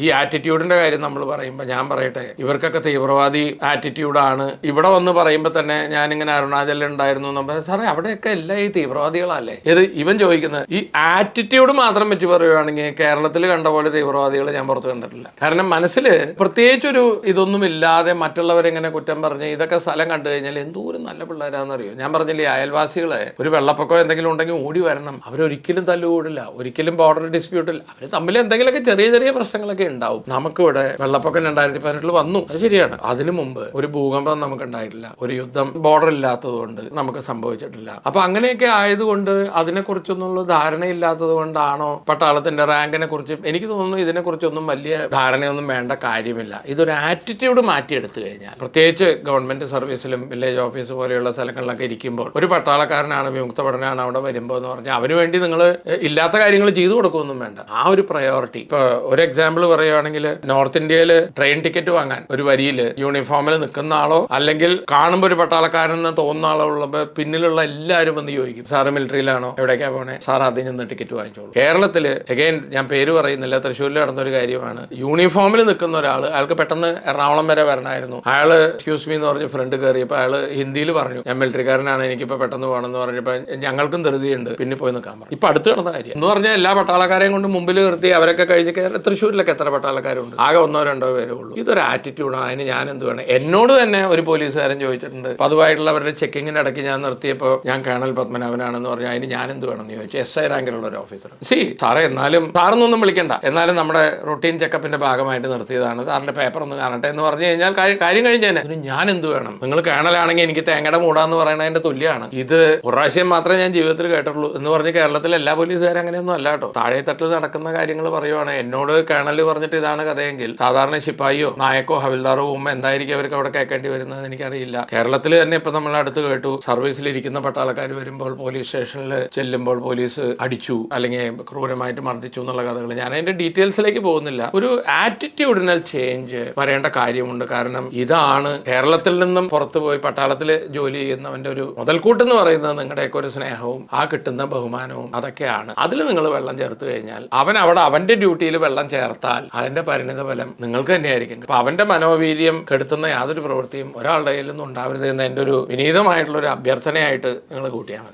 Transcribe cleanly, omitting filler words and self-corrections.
ഈ ആറ്റിറ്റ്യൂഡിന്റെ കാര്യം നമ്മൾ പറയുമ്പോൾ ഞാൻ പറയട്ടെ, ഇവർക്കൊക്കെ തീവ്രവാദി ആറ്റിറ്റ്യൂഡാണ്. ഇവിടെ വന്ന് പറയുമ്പോൾ തന്നെ ഞാനിങ്ങനെ അരുണാചലിൽ ഉണ്ടായിരുന്നു എന്ന് പറഞ്ഞാൽ, സാറേ അവിടെയൊക്കെ എല്ലാം ഈ തീവ്രവാദികളല്ലേ? ഇവൻ ചോദിക്കുന്നത് ഈ ആറ്റിറ്റ്യൂഡ് മാത്രം വെച്ച് പറയുകയാണെങ്കിൽ കേരളത്തിൽ കണ്ട പോലെ തീവ്രവാദികൾ ഞാൻ പുറത്ത് കണ്ടിട്ടില്ല. കാരണം മനസ്സിൽ പ്രത്യേകിച്ചൊരു ഇതൊന്നും ഇല്ലാതെ മറ്റുള്ളവരെങ്ങനെ കുറ്റം പറഞ്ഞ് ഇതൊക്കെ സ്ഥലം കണ്ടു കഴിഞ്ഞാൽ എന്തോരം നല്ല പിള്ളേരാണെന്നറിയോ. ഞാൻ പറഞ്ഞില്ലേ, അയൽവാസികളെ ഒരു വെള്ളപ്പൊക്കം എന്തെങ്കിലും ഉണ്ടെങ്കിൽ ഓടി വരണം. അവരൊരിക്കലും തല്ലുകൂടില്ല, ഒരിക്കലും ബോർഡർ ഡിസ്പ്യൂട്ടിൽ. അവർ തമ്മിൽ എന്തെങ്കിലുമൊക്കെ ചെറിയ ചെറിയ പ്രശ്നങ്ങളൊക്കെ ഉണ്ടാവും. നമുക്കിവിടെ വെള്ളപ്പൊക്കം 2018 വന്നു, അത് ശരിയാണ്. അതിനു മുമ്പ് ഒരു ഭൂകമ്പം നമുക്ക് ഉണ്ടായിട്ടില്ല, ഒരു യുദ്ധം ബോർഡർ ഇല്ലാത്തത് കൊണ്ട് നമുക്ക് സംഭവിച്ചിട്ടില്ല. അപ്പൊ അങ്ങനെയൊക്കെ ആയതുകൊണ്ട് അതിനെക്കുറിച്ചൊന്നുള്ള ധാരണയില്ലാത്തത് കൊണ്ടാണോ പട്ടാളത്തിന്റെ റാങ്കിനെ കുറിച്ചും എനിക്ക് തോന്നുന്നു ഇതിനെക്കുറിച്ചൊന്നും വലിയ ധാരണയൊന്നും വേണ്ട കാര്യമില്ല. ഇതൊരു ആറ്റിറ്റ്യൂഡ് മാറ്റിയെടുത്തു കഴിഞ്ഞാൽ, പ്രത്യേകിച്ച് ഗവൺമെന്റ് സർവീസിലും വില്ലേജ് ഓഫീസ് പോലെയുള്ള സ്ഥലങ്ങളിലൊക്കെ ഇരിക്കുമ്പോൾ ഒരു പട്ടാളക്കാരനാണ്, വിമുക്ത പഠനമാണ് അവിടെ വരുമ്പോൾ എന്ന് പറഞ്ഞാൽ അവന് വേണ്ടി നിങ്ങൾ ഇല്ലാത്ത കാര്യങ്ങൾ ചെയ്തു കൊടുക്കുകയൊന്നും വേണ്ട. ആ ഒരു പ്രയോറിറ്റി. ഇപ്പൊ ഒരു എക്സാമ്പിൾ പറയുകയാണെങ്കിൽ, നോർത്ത് ഇന്ത്യയിൽ ട്രെയിൻ ടിക്കറ്റ് വാങ്ങാൻ ഒരു വരിയിൽ യൂണിഫോമിൽ നിൽക്കുന്ന ആളോ അല്ലെങ്കിൽ കാണുമ്പോൾ ഒരു പട്ടാളക്കാരെന്ന് തോന്നുന്ന ആളോ ഉള്ളപ്പോൾ പിന്നിലുള്ള എല്ലാവരും വന്ന് ചോദിക്കും, സാറ് മിലിറ്ററിയിലാണോ, എവിടേക്കാ പോണേ, സാർ അതിൽ നിന്ന് ടിക്കറ്റ് വാങ്ങിച്ചോളൂ. കേരളത്തിൽ അഗൈൻ ഞാൻ പേര് പറയുന്നില്ല, തൃശ്ശൂരിൽ നടന്നൊരു കാര്യമാണ്. യൂണിഫോമിൽ നിൽക്കുന്ന ഒരാൾ, അയാൾക്ക് പെട്ടെന്ന് എറണാകുളം വരെ വരണമായിരുന്നു. അയാൾ എക്സ്ക്യൂസ് മീ എന്ന് പറഞ്ഞ് ഫ്രണ്ട് കയറിയപ്പോൾ അയാൾ ഹിന്ദിയിൽ പറഞ്ഞു, ഞാൻ മിലിറ്ററിക്കാരനാണ്, എനിക്കിപ്പോൾ പെട്ടെന്ന് പോകണമെന്ന് പറഞ്ഞപ്പോൾ ഞങ്ങൾക്കും ധൃതിയുണ്ട്, പിന്നെ പോയി നിൽക്കാൻ പറഞ്ഞു. ഇപ്പൊ അടുത്ത് നടന്ന കാര്യം എന്ന് പറഞ്ഞാൽ എല്ലാ പട്ടാളക്കാരെയും കൊണ്ട് മുമ്പിൽ നിർത്തി അവരൊക്കെ കഴിഞ്ഞ് തൃശ്ശൂരിലൊക്കെ എത്ര പട്ടാളക്കാരുണ്ട്? ആകെ 1-2 പേരേ ഉള്ളൂ. ഇതൊരു ആറ്റിറ്റ്യൂഡാണ്. അതിന് ഞാൻ എന്ത് വേണം? എന്നോട് തന്നെ ഒരു പോലീസുകാരൻ ചോദിച്ചിട്ടുണ്ട്, പതിവായിട്ടുള്ള അവരുടെ ചെക്കിങ്ങിന്റെ ഇടയ്ക്ക് ഞാൻ നിർത്തിയപ്പോൾ ഞാൻ കേണൽ പത്മനാഭനാണെന്ന് പറഞ്ഞു, അതിന് ഞാൻ എന്ത് വേണമെന്ന് ചോദിച്ചു. SI റാങ്കിലുള്ള ഒരു ഓഫീസർ. സാറേ എന്നാലും സാറൊന്നും വിളിക്കണ്ട, എന്നാലും നമ്മുടെ റൊട്ടീൻ ചെക്കപ്പിന്റെ ഭാഗമായിട്ട് നിർത്തിയതാണ്, സാറിന്റെ പേപ്പർ ഒന്ന് കാണട്ടെ എന്ന് പറഞ്ഞു കഴിഞ്ഞാൽ കാര്യം കഴിഞ്ഞേനെ. അതിന് ഞാൻ എന്ത് വേണം? നിങ്ങൾ കേണലാണെങ്കിൽ എനിക്ക് തേങ്ങയുടെ മൂടാന്ന് പറയുന്നതിന്റെ തുല്യമാണ്. ഇത് പ്രാവശ്യം മാത്രമേ ഞാൻ ജീവിതത്തിൽ കേട്ടുള്ളൂ എന്ന് പറഞ്ഞ് കേരളത്തിലെ എല്ലാ പോലീസുകാരും അങ്ങനെയൊന്നും അല്ല കേട്ടോ. താഴെ തട്ടിൽ നടക്കുന്ന കാര്യങ്ങൾ പറയുവാണ്. എന്നോട് കേണൽ പറഞ്ഞിട്ട് ഇതാണ് കഥയെങ്കിൽ സാധാരണ ശിപ്പായിയോ നായക്കോ ഹവിൽദാറോ പോകുമ്പോൾ എന്തായിരിക്കും അവർക്ക് അവിടെ കേൾക്കേണ്ടി വരുന്നത് എനിക്കറിയില്ല. കേരളത്തിൽ തന്നെ ഇപ്പൊ നമ്മൾ അടുത്ത് കേട്ടു, സർവീസിലിരിക്കുന്ന പട്ടാളക്കാർ വരുമ്പോൾ പോലീസ് സ്റ്റേഷനിൽ ചെല്ലുമ്പോൾ പോലീസ് അടിച്ചു അല്ലെങ്കിൽ ക്രൂരമായിട്ട് മർദ്ദിച്ചു എന്നുള്ള കഥകൾ. ഞാൻ അതിന്റെ ഡീറ്റെയിൽസിലേക്ക് പോകുന്നില്ല. ഒരു ആറ്റിറ്റ്യൂഡിനൽ ചേഞ്ച് വരേണ്ട കാര്യമുണ്ട്. കാരണം ഇതാണ് കേരളത്തിൽ നിന്നും പുറത്തു പോയി പട്ടാളത്തിൽ ജോലി ചെയ്യുന്നവന്റെ ഒരു മുതൽക്കൂട്ടെന്ന് പറയുന്നത് നിങ്ങളുടെയൊക്കെ ഒരു സ്നേഹവും ആ കിട്ടുന്ന ബഹുമാനവും അതൊക്കെയാണ്. അതിൽ നിങ്ങൾ വെള്ളം ചേർത്ത് കഴിഞ്ഞാൽ അവൻ അവിടെ അവന്റെ ഡ്യൂട്ടിയിൽ വെള്ളം ചേർത്താൽ അതിന്റെ പരിണിത ഫലം നിങ്ങൾക്ക് തന്നെയായിരിക്കും. അപ്പൊ അവന്റെ മനോവീര്യം കെടുത്തുന്ന യാതൊരു പ്രവൃത്തിയും ഒരാളുടെ കയ്യിൽ നിന്നും ഉണ്ടാവരുത് എന്ന് എൻ്റെ ഒരു വിനീതമായിട്ടുള്ള ഒരു അഭ്യർത്ഥനയായിട്ട് നിങ്ങൾ കൂട്ടിയാൽ മതി.